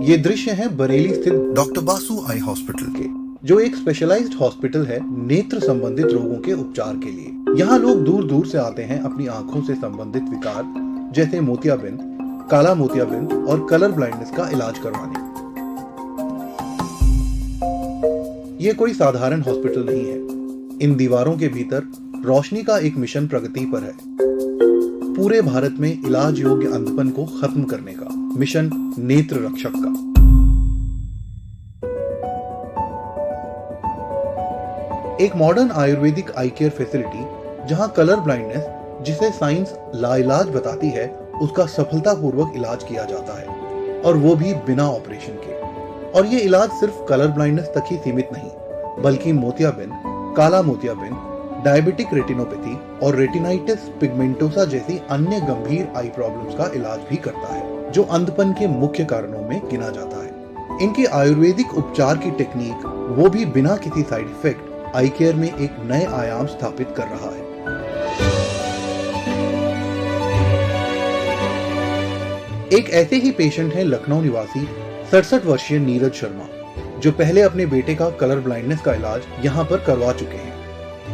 ये दृश्य है बरेली स्थित डॉक्टर बासु आई हॉस्पिटल के, जो एक स्पेशलाइज्ड हॉस्पिटल है नेत्र संबंधित रोगों के उपचार के लिए। यहाँ लोग दूर दूर से आते हैं अपनी आंखों से संबंधित विकार जैसे मोतियाबिंद, काला मोतियाबिंद और कलर ब्लाइंडनेस का इलाज करवाने। ये कोई साधारण हॉस्पिटल नहीं है। इन दीवारों के भीतर रोशनी का एक मिशन प्रगति पर है, पूरे भारत में इलाज योग्य अंधपन को खत्म करने का मिशन नेत्र रक्षक का। एक मॉडर्न आयुर्वेदिक आई केयर फैसिलिटी जहां कलर ब्लाइंडनेस, जिसे साइंस लाइलाज बताती है, उसका सफलतापूर्वक इलाज किया जाता है, और वो भी बिना ऑपरेशन के। और ये इलाज सिर्फ कलर ब्लाइंडनेस तक ही सीमित नहीं, बल्कि मोतियाबिंद, काला मोतियाबिंद, डायबिटिक रेटिनोपैथी और रेटिनाइटिस पिगमेंटोसा जैसी अन्य गंभीर आई प्रॉब्लम्स का इलाज भी करता है, जो अंधपन के मुख्य कारणों में गिना जाता है। इनकी आयुर्वेदिक उपचार की टेक्निक, वो भी बिना किसी साइड इफेक्ट, आई केयर में एक नए आयाम स्थापित कर रहा है। एक ऐसे ही पेशेंट हैं लखनऊ निवासी 67 वर्षीय नीरज शर्मा, जो पहले अपने बेटे का कलर ब्लाइंडनेस का इलाज यहाँ पर करवा चुके हैं,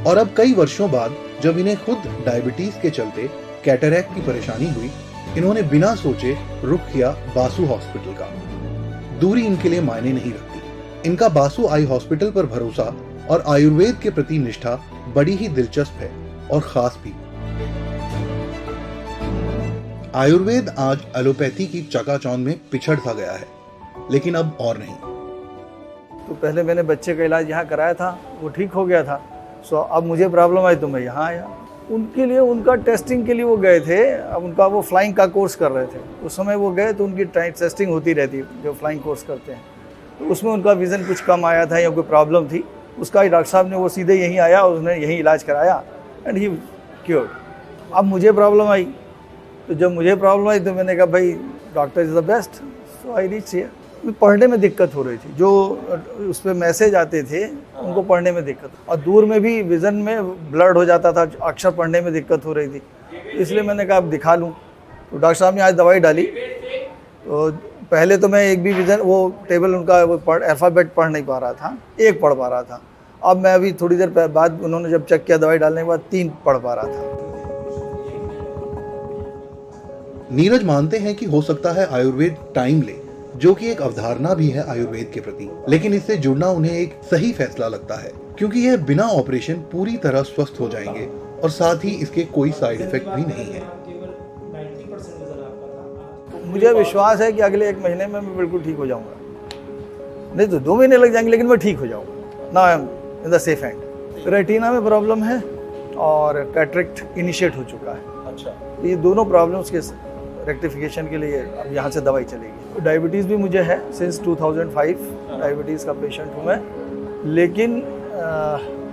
और अब कई वर्षों बाद जब इन्हें खुद डायबिटीज के चलते कैटरैक्ट की परेशानी हुई, इन्होंने बिना सोचे रुख किया बासु हॉस्पिटल का। दूरी इनके लिए मायने नहीं रखती। इनका बासु आई हॉस्पिटल पर भरोसा और आयुर्वेद के प्रति निष्ठा बड़ी ही दिलचस्प है और खास भी। आयुर्वेद आज एलोपैथी की चकाचौंध में पिछड़ सा गया है, लेकिन अब और नहीं। तो पहले मैंने बच्चे का इलाज यहाँ कराया था, वो ठीक हो गया था। सो अब मुझे प्रॉब्लम आई तो मैं यहाँ आया। उनके लिए, उनका टेस्टिंग के लिए वो गए थे। अब उनका वो फ्लाइंग का कोर्स कर रहे थे, उस समय वो गए तो उनकी टेस्टिंग होती रहती, जो फ्लाइंग कोर्स करते हैं। तो उसमें उनका विज़न कुछ कम आया था या कोई प्रॉब्लम थी, उसका डॉक्टर साहब ने वो सीधे यहीं आया और उसने यहीं इलाज कराया एंड ही क्योर्ड। अब मुझे प्रॉब्लम आई, तो जब मुझे प्रॉब्लम आई तो मैंने कहा भाई doctor is the best, so I reach here. पढ़ने में दिक्कत हो रही थी, जो उस पर मैसेज आते थे उनको पढ़ने में दिक्कत, और दूर में भी विज़न में ब्लड हो जाता था, अक्षर पढ़ने में दिक्कत हो रही थी। इसलिए मैंने कहा अब दिखा लूँ। तो डॉक्टर साहब ने आज दवाई डाली। तो पहले तो मैं एक भी विज़न, वो टेबल उनका वो अल्फ़ाबेट पढ़ नहीं पा रहा था, एक पढ़ पा रहा था। अब मैं अभी थोड़ी देर बाद उन्होंने जब चेक किया दवाई डालने के बाद 3 पढ़ पा रहा था। नीरज मानते हैं कि हो सकता है आयुर्वेद टाइम ले, जो कि एक अवधारणा भी है आयुर्वेद के प्रति, लेकिन इससे जुड़ना उन्हें एक सही फैसला लगता है, क्योंकि यह बिना ऑपरेशन पूरी तरह स्वस्थ हो जाएंगे और साथ ही इसके कोई साइड इफेक्ट भी नहीं है। मुझे विश्वास है कि अगले 1 महीने में मैं बिल्कुल ठीक हो जाऊंगा, नहीं तो 2 महीने लग जाएंगे, लेकिन मैं ठीक हो जाऊंगा। Now I am in the safe hand. Retina में प्रॉब्लम है और कैटरेक्ट इनिशिएट हो चुका है। अच्छा, ये दोनों प्रॉब्लम्स के रेक्टिफिकेशन के लिए अब यहाँ से दवाई चलेगी। डायबिटीज़ भी मुझे है सिंस 2005, डायबिटीज़ का पेशेंट हूँ मैं, लेकिन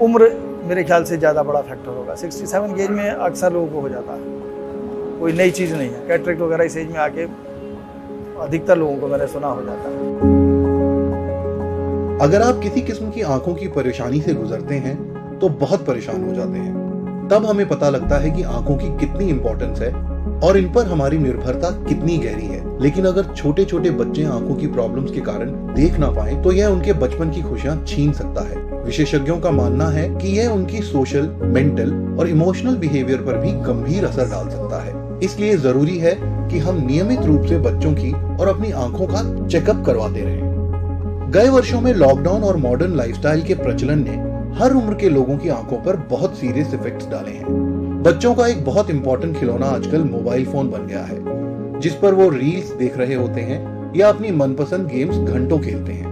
उम्र मेरे ख्याल से ज़्यादा बड़ा फैक्टर होगा। 67 की एज में अक्सर लोगों को हो जाता है, कोई नई चीज़ नहीं है। कैटरेक्ट वगैरह इस एज में आके अधिकतर लोगों को मैंने सुना हो जाता है। अगर आप किसी किस्म की आंखों की परेशानी से गुजरते हैं तो बहुत परेशान हो जाते हैं। तब हमें पता लगता है कि आंखों की कितनी इंपॉर्टेंस है और इन पर हमारी निर्भरता कितनी गहरी है। लेकिन अगर छोटे छोटे बच्चे आंखों की प्रॉब्लम्स के कारण देख ना पाए तो यह उनके बचपन की खुशियां छीन सकता है। विशेषज्ञों का मानना है कि यह उनकी सोशल, मेंटल और इमोशनल बिहेवियर पर भी गंभीर असर डाल सकता है। इसलिए जरूरी है कि हम नियमित रूप से बच्चों की और अपनी आंखों का चेकअप करवाते रहें। गए वर्षों में लॉकडाउन और मॉडर्न लाइफस्टाइल के प्रचलन ने हर उम्र के लोगों की आंखों पर बहुत सीरियस इफेक्ट्स डाले हैं। बच्चों का एक बहुत इंपॉर्टेंट खिलौना आजकल मोबाइल फोन बन गया है, जिस पर वो रील्स देख रहे होते हैं या अपनी मनपसंद गेम्स घंटों खेलते हैं।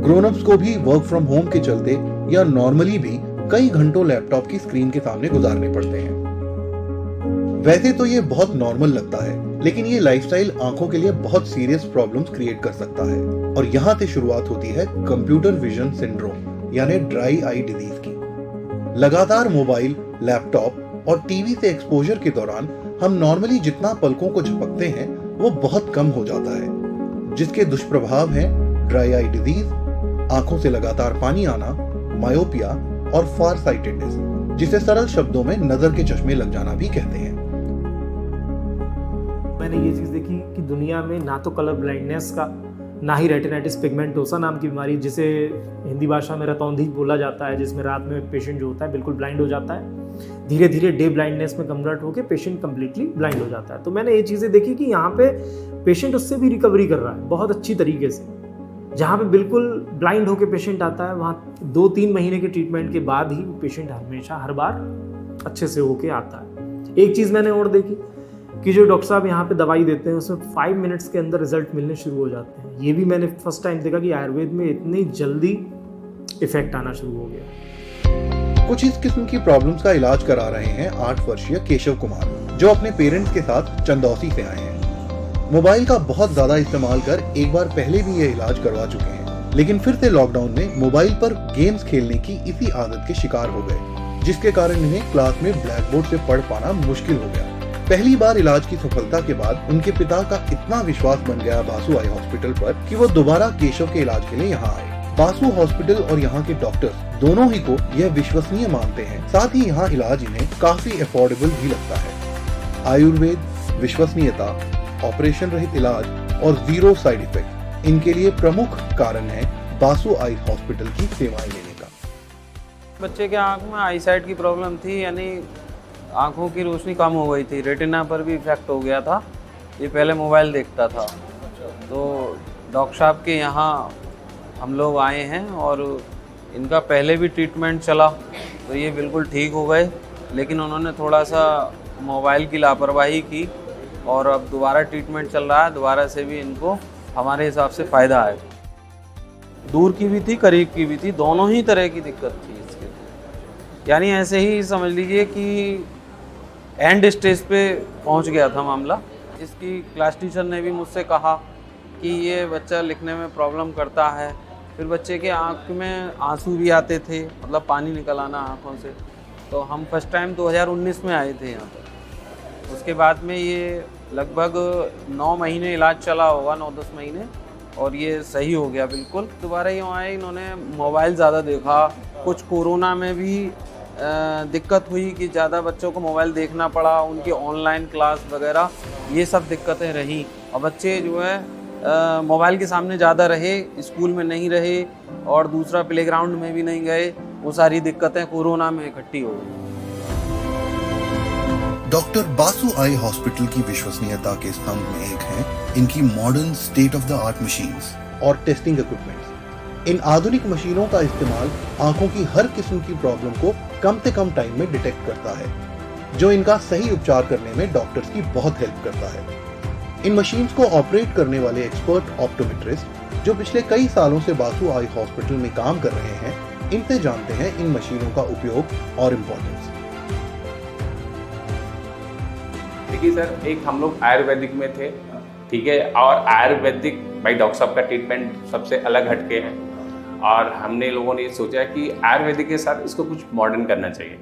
ग्रोन अप्स को भी वर्क फ्रॉम होम के चलते या नॉर्मली भी कई घंटों लैपटॉप की स्क्रीन के सामने गुजारने पड़ते हैं। वैसे तो ये बहुत नॉर्मल लगता है, लेकिन ये लाइफस्टाइल आंखों के लिए बहुत सीरियस प्रॉब्लम्स क्रिएट कर सकता है, और यहाँ से शुरुआत होती है कंप्यूटर विजन सिंड्रोम यानी ड्राई आई डिजीज की। लगातार मोबाइल, लैपटॉप और टीवी से एक्सपोजर के दौरान हम नॉर्मली जितना पलकों को झपकते हैं वो बहुत कम हो जाता है, जिसके दुष्प्रभाव हैं ड्राई आई डिजीज, आंखों से लगातार पानी आना, मायोपिया और फार साइटेडनेस, जिसे सरल शब्दों में नजर के चश्मे लग जाना भी कहते हैं। मैंने ये चीज़ देखी कि दुनिया में ना तो कलर ब्लाइंडनेस का, ना ही रेटिनाइटिस पिगमेंटोसा नाम की बीमारी, जिसे हिंदी भाषा में रतौंधी बोला जाता है, जिसमें रात में पेशेंट जो होता है बिल्कुल ब्लाइंड हो जाता है, धीरे धीरे डे ब्लाइंडनेस में कन्वर्ट होकर पेशेंट कम्प्लीटली ब्लाइंड हो जाता है। तो मैंने ये चीज़ें देखी कि यहाँ पे पेशेंट उससे भी रिकवरी कर रहा है बहुत अच्छी तरीके से। जहाँ पे बिल्कुल ब्लाइंड होकर पेशेंट आता है, वहाँ 2-3 महीने के ट्रीटमेंट के बाद ही पेशेंट हमेशा हर बार अच्छे से होके आता है। एक चीज़ मैंने और देखी कि जो डॉक्टर साहब यहाँ पे दवाई देते हैं उसमें 5 मिनट्स के अंदर रिजल्ट मिलने शुरू हो जाते हैं। ये भी मैंने फर्स्ट टाइम देखा कि आयुर्वेद में इतनी जल्दी इफेक्ट आना शुरू हो गया। कुछ इस किस्म की प्रॉब्लम्स का इलाज करा रहे हैं 8 वर्षीय केशव कुमार, जो अपने पेरेंट्स के साथ चंदौसी से आए हैं। मोबाइल का बहुत ज्यादा इस्तेमाल कर एक बार पहले भी ये इलाज करवा चुके हैं, लेकिन फिर से लॉकडाउन में मोबाइल पर गेम्स खेलने की इसी आदत के शिकार हो गए, जिसके कारण इन्हें क्लास में ब्लैक बोर्ड से पढ़ पाना मुश्किल हो गया। पहली बार इलाज की सफलता के बाद उनके पिता का इतना विश्वास बन गया बासु आई हॉस्पिटल पर कि वो दोबारा केशव के इलाज के लिए यहाँ आए। बासु हॉस्पिटल और यहाँ के डॉक्टर्स दोनों ही को यह विश्वसनीय मानते हैं, साथ ही यहाँ इलाज इन्हें काफी अफोर्डेबल भी लगता है। आयुर्वेद, विश्वसनीयता, ऑपरेशन रहित इलाज और 0 साइड इफेक्ट इनके लिए प्रमुख कारण है बासु आई हॉस्पिटल की सेवाएं लेने का। बच्चे के आंख में आई साइट की प्रॉब्लम थी, यानी आंखों की रोशनी कम हो गई थी, रेटिना पर भी इफेक्ट हो गया था। ये पहले मोबाइल देखता था, तो डॉक्टर साहब के यहाँ हम लोग आए हैं और इनका पहले भी ट्रीटमेंट चला तो ये बिल्कुल ठीक हो गए, लेकिन उन्होंने थोड़ा सा मोबाइल की लापरवाही की और अब दोबारा ट्रीटमेंट चल रहा है। दोबारा से भी इनको हमारे हिसाब से फ़ायदा है। दूर की भी थी, करीब की भी थी, दोनों ही तरह की दिक्कत थी इसके। यानी ऐसे ही समझ लीजिए कि एंड स्टेज पे पहुंच गया था मामला। इसकी क्लास टीचर ने भी मुझसे कहा कि ये बच्चा लिखने में प्रॉब्लम करता है। फिर बच्चे के आँख में आंसू भी आते थे, मतलब पानी निकल आना आँखों से। तो हम फर्स्ट टाइम 2019 में आए थे यहाँ पर। उसके बाद में ये लगभग 9 महीने इलाज चला होगा, 9-10 महीने, और ये सही हो गया बिल्कुल। दोबारा यहाँ आए, इन्होंने मोबाइल ज़्यादा देखा। कुछ कोरोना में भी दिक्कत हुई कि ज़्यादा बच्चों को मोबाइल देखना पड़ा, उनकी ऑनलाइन क्लास वगैरह ये सब दिक्कतें रही। और बच्चे जो है मोबाइल के सामने ज़्यादा रहे, स्कूल में नहीं रहे और दूसरा प्लेग्राउंड में भी नहीं गए। वो सारी दिक्कतें कोरोना में इकट्ठी हो गई। डॉक्टर बासु आई हॉस्पिटल की विश्वसनीयता के स्तंभ में एक है इनकी modern state of the art machines और टेस्टिंग इक्विपमेंट्स। इन आधुनिक मशीनों का इस्तेमाल आंखों की हर किस्म की प्रॉब्लम को कम से कम टाइम में डिटेक्ट करता है, जो इनका सही उपचार करने में डॉक्टर्स की बहुत हेल्प करता है। इन मशीन्स को ऑपरेट करने वाले एक्सपर्ट ऑप्टोमेट्रिस्ट, जो पिछले कई सालों से बासु आई हॉस्पिटल में काम कर रहे हैं, इनसे जानते हैं इन मशीनों का उपयोग और इम्पोर्टेंस। देखिए सर, एक हम लोग आयुर्वेदिक में थे, ठीक है, और आयुर्वेदिक भाई डॉक्टर साहब का ट्रीटमेंट सबसे अलग हटके है, और हमने लोगों ने सोचा कि आयुर्वेदिक के साथ इसको कुछ मॉडर्न करना चाहिए।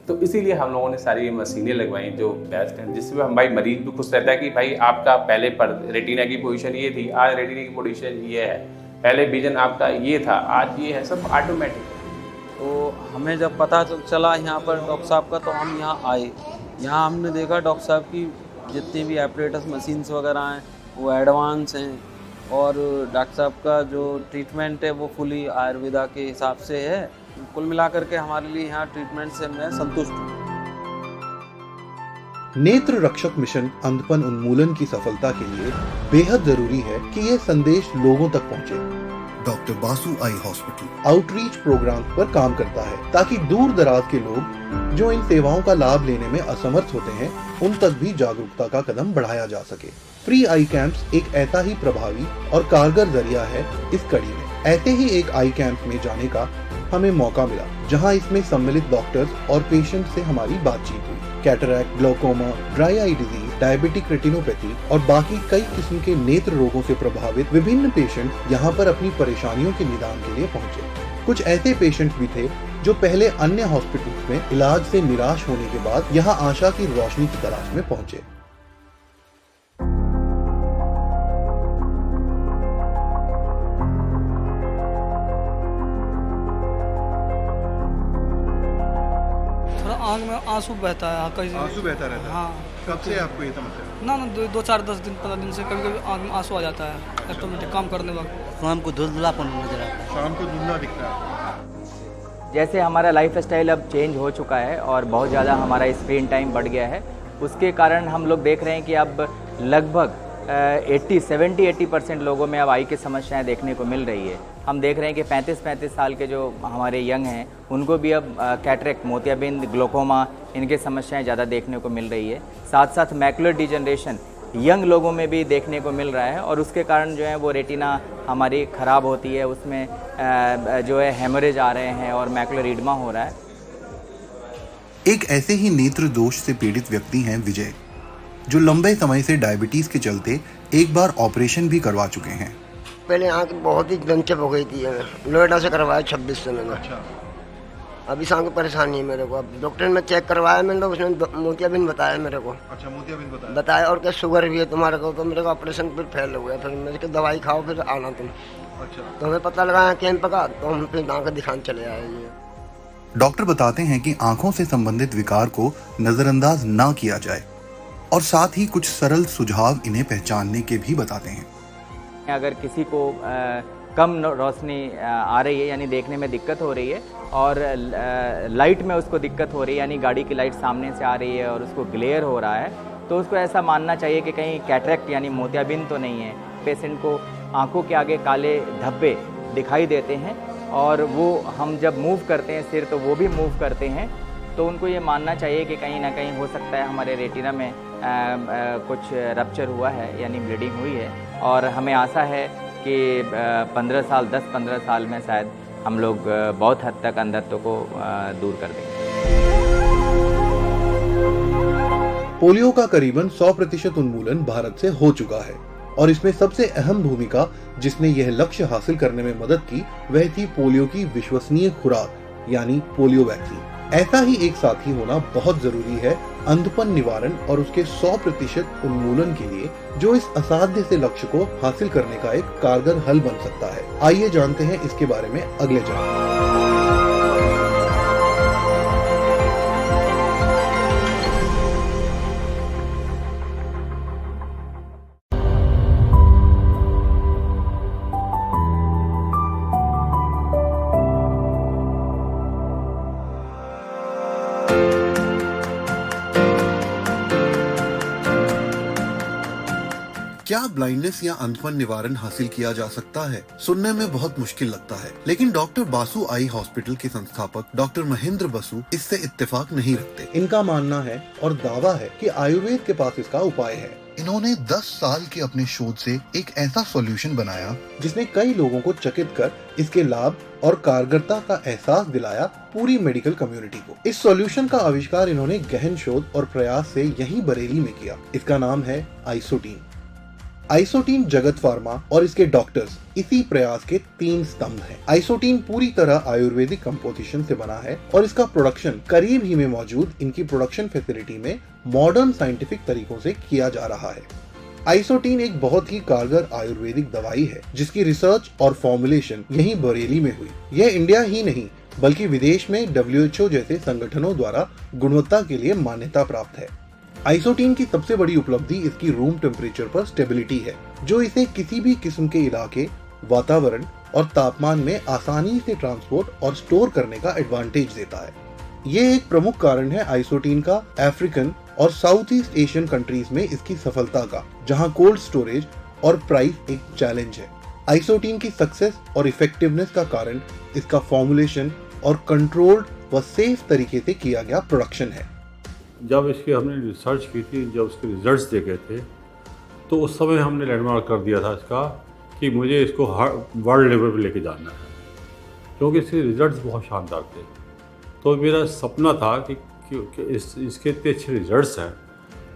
तो इसीलिए हम लोगों ने सारी ये मशीनें लगवाई जो बेस्ट हैं, जिससे हम भाई मरीज भी खुश रहता है कि भाई आपका पहले पर रेटिना की पोजीशन ये थी, आज रेटिना की पोजीशन ये है, पहले विजन आपका ये था, आज ये है, सब ऑटोमेटिक। तो हमें जब पता चला यहाँ पर डॉक्टर साहब का, तो हम यहाँ आए। यहाँ हमने देखा डॉक्टर साहब की जितनी भी ऑपरेटर्स मशीन्स वगैरह हैं वो एडवांस हैं, और डॉक्टर साहब का जो ट्रीटमेंट है वो फुली आयुर्वेदा के हिसाब से है। कुल मिलाकर के हमारे लिए यहाँ ट्रीटमेंट से मैं संतुष्ट हूँ। नेत्र रक्षक मिशन अंधपन उन्मूलन की सफलता के लिए बेहद जरूरी है कि ये संदेश लोगों तक पहुंचे। Doctor Basu eye hospital outreach program पर काम करता है ताकि दूर दराज के लोग जो इन सेवाओं का लाभ लेने में असमर्थ होते हैं, उन तक भी जागरूकता का कदम बढ़ाया जा सके। फ्री आई कैंप्स एक ऐसा ही प्रभावी और कारगर जरिया है इस कड़ी में। ऐसे ही एक आई कैंप में जाने का हमें मौका मिला, जहां इसमें सम्मिलित डॉक्टर्स और पेशेंट से हमारी बातचीत हुई। Cataract, glaucoma, dry eye disease, diabetic retinopathy और बाकी कई किस्म के नेत्र रोगों से प्रभावित विभिन्न पेशेंट यहाँ पर अपनी परेशानियों के निदान के लिए पहुँचे। कुछ ऐसे पेशेंट्स भी थे जो पहले अन्य हॉस्पिटल्स में इलाज से निराश होने के बाद यहाँ आशा की रोशनी की तलाश में पहुँचे। थोड़ा आँख में आंसू बहता है कहीं से। आंसू बहता रहता है? हाँ। कब से आपको ये समस्या? ना दो चार 10 दिन 15 दिन से कभी कभी आँख में आंसू आ जाता है ऑटोमेटिक काम करने वक्त। शाम को धुंधलापन नजर आता है। शाम को धुंधला दिखता है। जैसे हमारा लाइफ स्टाइल अब चेंज हो चुका है और बहुत ज़्यादा हमारा स्क्रीन टाइम बढ़ गया है, उसके कारण हम लोग देख रहे हैं कि अब लगभग 70-80% लोगों में अब आई की समस्याएं देखने को मिल रही है। हम देख रहे हैं कि 35 साल के जो हमारे यंग हैं उनको भी अब कैटरेक्ट, मोतियाबिंद, ग्लोकोमा, इनके समस्याएं ज़्यादा देखने को मिल रही है। साथ साथ मैकुलर डिजनरेशन यंग लोगों में भी देखने को मिल रहा है और उसके कारण जो है वो रेटिना हमारी ख़राब होती है, उसमें जो है हेमरेज आ रहे हैं और मैकुलर इडमा हो रहा है। एक ऐसे ही नेत्र दोष से पीड़ित व्यक्ति हैं विजय, जो लंबे समय से डायबिटीज के चलते एक बार ऑपरेशन भी करवा चुके हैं। पहले आँख बहुत ही लंचप हो गई थी, नोएडा से करवाया 26 से मैंने। अच्छा। अभी सांग परेशानी है मेरे को। अब डॉक्टर ने चेक करवाया मैंने, तो उसने मोतियाबिंद बताया मेरे को। अच्छा, मोतियाबिंद बताया और क्या शुगर भी है तुम्हारे को। तो मेरे को ऑपरेशन फिर फेल हो गया। फिर मेरे को दवाई खाओ फिर आना तुम। अच्छा। तो हमें पता लगा कैंप का, तो हम फिर आँख दिखाने चले आए। ये डॉक्टर बताते हैं कि आंखों से संबंधित विकार को नजरअंदाज ना किया जाए और साथ ही कुछ सरल सुझाव इन्हें पहचानने के भी बताते हैं। अगर किसी को कम रोशनी आ रही है यानी देखने में दिक्कत हो रही है और लाइट में उसको दिक्कत हो रही है यानी गाड़ी की लाइट सामने से आ रही है और उसको ग्लेयर हो रहा है, तो उसको ऐसा मानना चाहिए कि कहीं कैटरेक्ट यानी मोतियाबिंद तो नहीं है। पेशेंट को आंखों के आगे काले धब्बे दिखाई देते हैं और वो हम जब मूव करते हैं सिर तो वो भी मूव करते हैं, तो उनको ये मानना चाहिए कि कहीं ना कहीं हो सकता है हमारे रेटिना में कुछ रप्चर हुआ है यानी ब्लीडिंग हुई है। और हमें आशा है कि 10-15 साल में शायद हम लोग बहुत हद तक अंधत्व को दूर कर देंगे। पोलियो का करीबन 100% उन्मूलन भारत से हो चुका है और इसमें सबसे अहम भूमिका जिसने यह लक्ष्य हासिल करने में मदद की वह थी पोलियो की विश्वसनीय खुराक यानी पोलियो वैक्सीन। ऐसा ही एक साथी होना बहुत जरूरी है अंधपन निवारण और उसके 100% उन्मूलन के लिए, जो इस असाध्य से लक्ष्य को हासिल करने का एक कारगर हल बन सकता है। आइए जानते हैं इसके बारे में अगले चरण। क्या ब्लाइंडनेस या अंधपन निवारण हासिल किया जा सकता है? सुनने में बहुत मुश्किल लगता है, लेकिन डॉक्टर बासु आई हॉस्पिटल के संस्थापक डॉक्टर महेंद्र बसु इससे इत्तेफाक नहीं रखते। इनका मानना है और दावा है कि आयुर्वेद के पास इसका उपाय है। इन्होंने 10 साल के अपने शोध से एक ऐसा सॉल्यूशन बनाया जिसने कई लोगों को चकित कर इसके लाभ और कारगरता का एहसास दिलाया पूरी मेडिकल कम्युनिटी को। इस सॉल्यूशन का आविष्कार इन्होंने गहन शोध और प्रयास से यहीं बरेली में किया। इसका नाम है आइसोटीन। आइसोटीन जगत फार्मा और इसके डॉक्टर्स इसी प्रयास के 3 स्तंभ हैं। आइसोटीन पूरी तरह आयुर्वेदिक कंपोजिशन से बना है और इसका प्रोडक्शन करीब ही में मौजूद इनकी प्रोडक्शन फैसिलिटी में मॉडर्न साइंटिफिक तरीकों से किया जा रहा है। आइसोटीन एक बहुत ही कारगर आयुर्वेदिक दवाई है जिसकी रिसर्च और फॉर्मुलेशन यहीं बरेली में हुई। यह इंडिया ही नहीं बल्कि विदेश में WHO जैसे संगठनों द्वारा गुणवत्ता के लिए मान्यता प्राप्त है। आइसोटीन की सबसे बड़ी उपलब्धि इसकी रूम टेम्परेचर पर स्टेबिलिटी है, जो इसे किसी भी किस्म के इलाके, वातावरण और तापमान में आसानी से ट्रांसपोर्ट और स्टोर करने का एडवांटेज देता है। ये एक प्रमुख कारण है आइसोटीन का अफ्रीकन और साउथ ईस्ट एशियन कंट्रीज में इसकी सफलता का, जहां कोल्ड स्टोरेज और प्राइस एक चैलेंज है। आइसोटीन की सक्सेस और इफेक्टिवनेस का कारण इसका फॉर्मुलेशन और कंट्रोल्ड व सेफ तरीके से किया गया प्रोडक्शन है। जब इसकी हमने रिसर्च की थी, जब उसके रिजल्ट्स देखे थे, तो उस समय हमने लैंडमार्क कर दिया था इसका कि मुझे इसको हर वर्ल्ड लेवल पे लेके जाना है, क्योंकि इसके रिजल्ट्स बहुत शानदार थे। तो मेरा सपना था कि इसके इतने अच्छे रिजल्ट्स हैं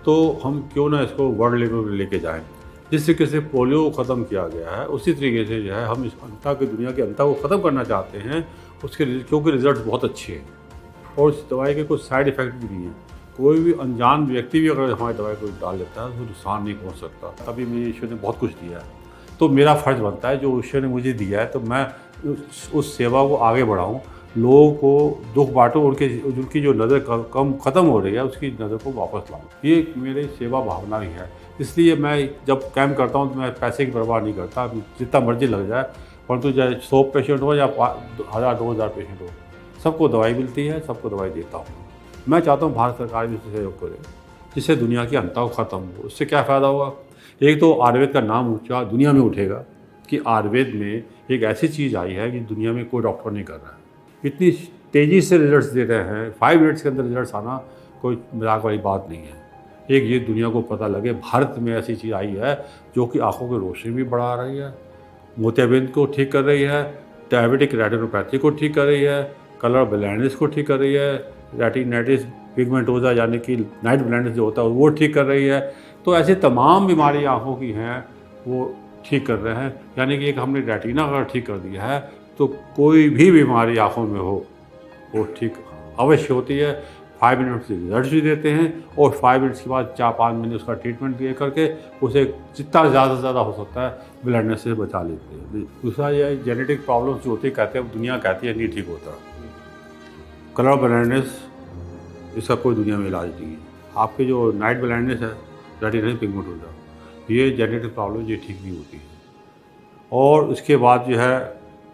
तो हम क्यों ना इसको वर्ल्ड लेवल पे लेके जाएं। जिस तरीके से पोलियो को ख़त्म किया गया है उसी तरीके से जो है हम इस अंता की दुनिया के अंता को ख़त्म करना चाहते हैं, उसके क्योंकि रिजल्ट बहुत अच्छे हैं और इस दवाई के कुछ साइड इफ़ेक्ट भी नहीं है। कोई भी अनजान व्यक्ति भी अगर हमारी दवाई को डाल लेता है तो नुकसान नहीं पहुंच सकता। अभी मुझे ईश्वर ने बहुत कुछ दिया है, तो मेरा फ़र्ज़ बनता है जो ईश्वर ने मुझे दिया है तो मैं उस सेवा को आगे बढ़ाऊं लोगों को दुख बांटो, उनकी जो नज़र कम ख़त्म हो रही है उसकी नज़र को वापस लाऊं। ये मेरी सेवा भावना ही है। इसलिए मैं जब कैंप करता हूँ तो मैं पैसे की परवाह नहीं करता, जितना मर्जी लग जाए, परंतु चाहे 100 पेशेंट हो या 1000-2000 पेशेंट हो, सबको दवाई मिलती है, सबको दवाई देता हूँ। मैं चाहता हूँ भारत सरकार भी इससे सहयोग करे, जिससे दुनिया की अंता ख़त्म हो। उससे क्या फ़ायदा होगा? एक तो आयुर्वेद का नाम ऊँचा दुनिया में उठेगा कि आयुर्वेद में एक ऐसी चीज़ आई है कि दुनिया में कोई डॉक्टर नहीं कर रहा है। इतनी तेज़ी से रिजल्ट्स दे रहे हैं, 5 मिनट्स के अंदर रिजल्ट्स आना कोई मजाक वाली बात नहीं है। एक ये दुनिया को पता लगे भारत में ऐसी चीज़ आई है जो कि आँखों की रोशनी भी बढ़ा रही है, मोतियाबिंद को ठीक कर रही है, डायबिटिक रेटिनोपैथी को ठीक कर रही है, कलर ब्लाइंडनेस को ठीक कर रही है, रेटिनाइटिस पिगमेंटोसा यानी कि नाइट ब्लाइंडनेस जो होता है वो ठीक कर रही है। तो ऐसे तमाम बीमारी आँखों की हैं वो ठीक कर रहे हैं। यानी कि एक हमने रेटिना अगर ठीक कर दिया है तो कोई भी बीमारी आँखों में हो वो ठीक अवश्य होती है। 5 मिनट से रिजल्ट भी देते हैं और 5 मिनट्स के बाद 4-5 महीने उसका ट्रीटमेंट दे करके उसे जितना ज़्यादा से ज़्यादा हो सकता है ब्लाइंडनेस से बचा लेते हैं। दूसरा ये जेनेटिक प्रॉब्लम्स जो होती है, कहते हैं दुनिया कहती है नहीं ठीक होता। कलर ब्लाइंडनेस इसका कोई दुनिया में इलाज नहीं है। आपके जो नाइट ब्लाइंडनेस है, रेटिना पिगमेंटोसा, ये जेनेटिक प्रॉब्लम ये ठीक नहीं होती है। और उसके बाद जो है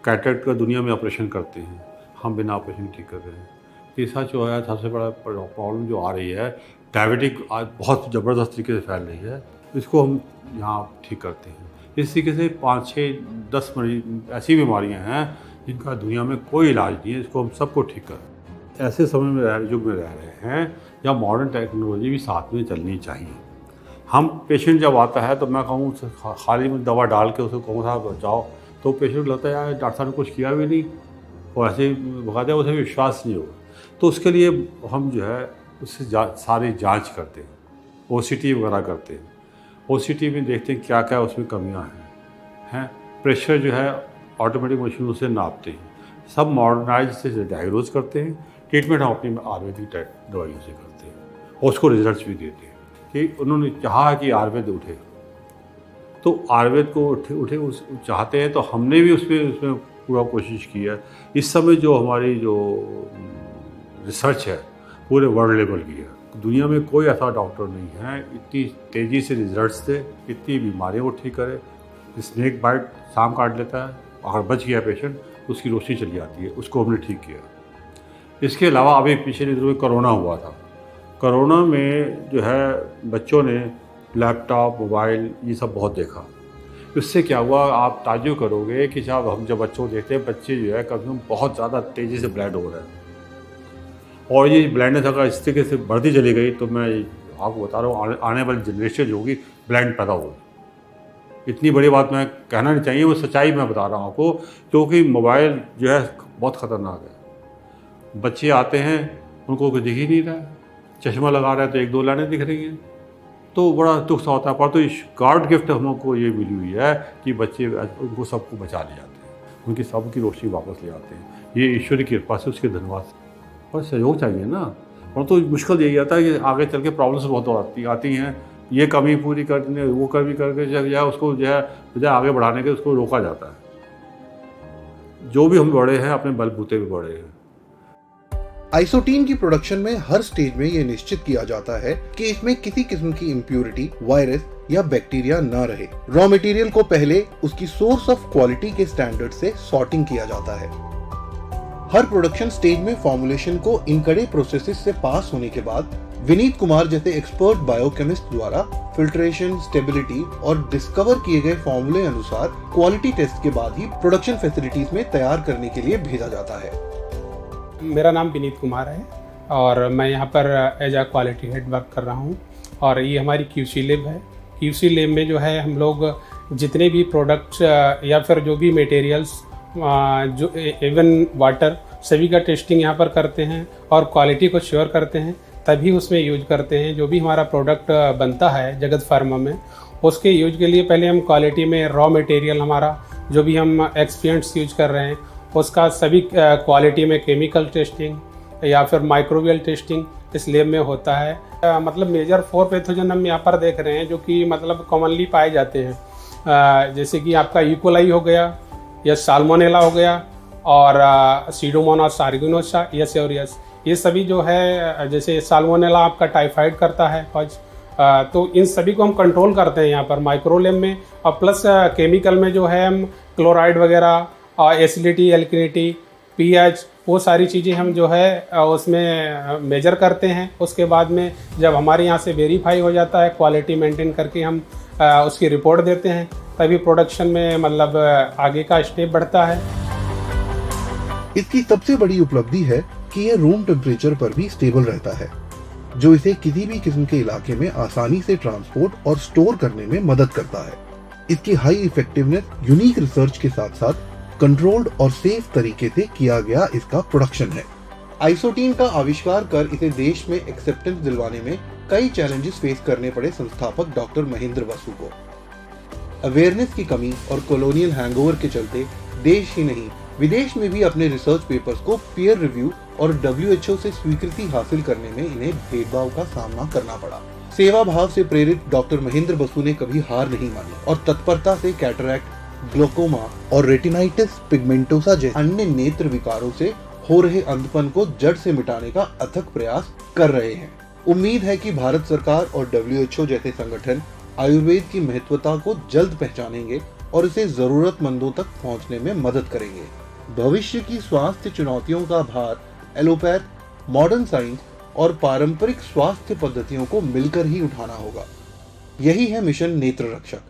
कैटरेक्ट का दुनिया में ऑपरेशन करते हैं, हम बिना ऑपरेशन ठीक कर रहे हैं। तीसरा जो है सबसे बड़ा प्रॉब्लम जो आ रही है, डायबिटिक आज बहुत ज़बरदस्त तरीके से फैल रही है, इसको हम यहाँ ठीक करते हैं। इस तरीके से 5-6-10 मरीज ऐसी बीमारियाँ हैं जिनका दुनिया में कोई इलाज नहीं है, इसको हम सबको ठीक करें। ऐसे समय में युग में रह रहे हैं जहाँ मॉडर्न टेक्नोलॉजी भी साथ में चलनी चाहिए। हम पेशेंट जब आता है तो मैं कहूँ खाली में दवा डाल के उसको कहूँ साहब बचाओ, तो पेशेंट लगता है यार डॉक्टर साहब ने कुछ किया भी नहीं और ऐसे ही बकायदा उसे विश्वास नहीं होगा। तो उसके लिए हम जो है उससे सारी जांच करते हैं, OCT वगैरह करते हैं। OCT में देखते हैं क्या क्या उसमें कमियां हैं। प्रेशर जो है ऑटोमेटिक मशीनों से नापते हैं। सब मॉडर्नाइज से डायग्नोज करते हैं। ट्रीटमेंट हम अपनी आयुर्वेदिक दवाइयों से करते हैं और उसको रिजल्ट्स भी देते हैं कि उन्होंने चाहा कि आयुर्वेद उठे, तो आयुर्वेद को उठे उस चाहते हैं, तो हमने भी उसमें पूरा कोशिश की है। इस समय जो हमारी जो रिसर्च है पूरे वर्ल्ड लेवल की है। दुनिया में कोई ऐसा डॉक्टर नहीं है इतनी तेज़ी से रिजल्ट्स दे, इतनी बीमारियों को ठीक करे। स्नेक बाइट सांप काट लेता है, अगर बच गया पेशेंट उसकी रोशनी चली जाती है, उसको हमने ठीक किया। इसके अलावा अभी पिछले दिनों में कोरोना हुआ था। कोरोना में जो है बच्चों ने लैपटॉप, मोबाइल ये सब बहुत देखा। इससे क्या हुआ, आप ताज्जुब करोगे कि जब हम जब बच्चों को देखते हैं, बच्चे जो है कभी हम बहुत ज़्यादा तेज़ी से ब्लाइंड हो रहे हैं। और ये ब्लाइंडनेस अगर इस तरीके से बढ़ती चली गई तो मैं आपको बता रहा हूँ आने वाली जनरेशन जो होगी ब्लाइंड पैदा होगी। इतनी बड़ी बात मैं कहना नहीं चाहिए, वो सच्चाई मैं बता रहा हूँ आपको, क्योंकि मोबाइल जो है बहुत ख़तरनाक है। बच्चे आते हैं उनको कुछ दिख ही नहीं रहा है, चश्मा लगा रहे हैं तो 1-2 लाइनें दिख रही हैं, तो बड़ा दुख सा होता है। पर तो गॉड गिफ्ट हम लोग को ये मिली हुई है कि बच्चे उनको सबको बचा ले जाते हैं, उनकी सबकी रोशनी वापस ले आते हैं। ये ईश्वर की कृपा से, उसके धन्यवाद। और सहयोग चाहिए ना, और तो मुश्किल यही आता है कि आगे चल के प्रॉब्लम्स बहुत आती हैं। ये कमी पूरी करने, वो कमी करके जो है उसको जो है आगे बढ़ाने के उसको रोका जाता है। जो भी हम बड़े हैं अपने बलबूते पे बड़े हैं। आइसोटीन की प्रोडक्शन में हर स्टेज में ये निश्चित किया जाता है कि इसमें किसी किस्म की इम्प्यूरिटी, वायरस या बैक्टीरिया न रहे। रॉ मटेरियल को पहले उसकी सोर्स ऑफ क्वालिटी के स्टैंडर्ड से सॉर्टिंग किया जाता है। हर प्रोडक्शन स्टेज में फॉर्मुलेशन को इन कड़े प्रोसेसेस से पास होने के बाद विनीत कुमार जैसे एक्सपर्ट बायोकेमिस्ट द्वारा फिल्ट्रेशन, स्टेबिलिटी और डिस्कवर किए गए फॉर्मूले अनुसार क्वालिटी टेस्ट के बाद ही प्रोडक्शन फैसिलिटीज में तैयार करने के लिए भेजा जाता है। मेरा नाम विनीत कुमार है और मैं यहाँ पर एज आ क्वालिटी हेड वर्क कर रहा हूँ। और ये हमारी QC लैब है। QC लैब में जो है हम लोग जितने भी प्रोडक्ट्स या फिर जो भी मटेरियल्स, जो इवन वाटर, सभी का टेस्टिंग यहाँ पर करते हैं और क्वालिटी को श्योर करते हैं, तभी उसमें यूज करते हैं। जो भी हमारा प्रोडक्ट बनता है जगत फार्मा में, उसके यूज के लिए पहले हम क्वालिटी में रॉ मटेरियल हमारा जो भी हम एक्सपिएंट्स यूज कर रहे हैं उसका सभी क्वालिटी में केमिकल टेस्टिंग या फिर माइक्रोबियल टेस्टिंग इस लैब में होता है। मतलब मेजर 4 पैथोजन हम यहाँ पर देख रहे हैं जो कि मतलब कॉमनली पाए जाते हैं, जैसे कि आपका इकोलाई हो गया या साल्मोनेला हो गया और सीडोमोनास आर्गेनोसा यस और यस, ये सभी जो है जैसे साल्मोनेला आपका टाइफाइड करता है तो इन सभी को हम कंट्रोल करते हैं यहाँ पर माइक्रोलेब में। और प्लस केमिकल में जो है हम क्लोराइड वगैरह एसिडिटी, एल्किनिटी, पीएच, वो सारी चीज़ें हम जो है उसमें मेजर करते हैं। उसके बाद में जब हमारे यहाँ से वेरीफाई हो जाता है, क्वालिटी मेंटेन करके हम उसकी रिपोर्ट देते हैं, तभी प्रोडक्शन में मतलब आगे का स्टेप बढ़ता है। इसकी सबसे बड़ी उपलब्धि है कि यह रूम टेम्परेचर पर भी स्टेबल रहता है, जो इसे किसी भी किस्म के इलाके में आसानी से ट्रांसपोर्ट और स्टोर करने में मदद करता है। इसकी हाई इफेक्टिवनेस यूनिक रिसर्च के साथ साथ कंट्रोल्ड और सेफ तरीके से किया गया इसका प्रोडक्शन है। आइसोटीन का आविष्कार कर इसे देश में एक्सेप्टेंस दिलवाने में कई चैलेंजेस फेस करने पड़े संस्थापक डॉक्टर महेंद्र बसु को। अवेयरनेस की कमी और कॉलोनियल हैंगओवर के चलते देश ही नहीं विदेश में भी अपने रिसर्च पेपर्स को पीयर रिव्यू और WHO से स्वीकृति हासिल करने में इन्हें भेदभाव का सामना करना पड़ा। सेवा भाव से प्रेरित डॉक्टर महेंद्र बसु ने कभी हार नहीं मानी और तत्परता से कैटरैक्ट, ग्लोकोमा और रेटिनाइटिस पिगमेंटोसा जैसे अन्य नेत्र विकारों से हो रहे अंधपन को जड़ से मिटाने का अथक प्रयास कर रहे हैं। उम्मीद है कि भारत सरकार और WHO जैसे संगठन आयुर्वेद की महत्वता को जल्द पहचानेंगे और इसे जरूरतमंदों तक पहुंचने में मदद करेंगे। भविष्य की स्वास्थ्य चुनौतियों का भार एलोपैथ, मॉडर्न साइंस और पारंपरिक स्वास्थ्य पद्धतियों को मिलकर ही उठाना होगा। यही है मिशन नेत्र रक्षक।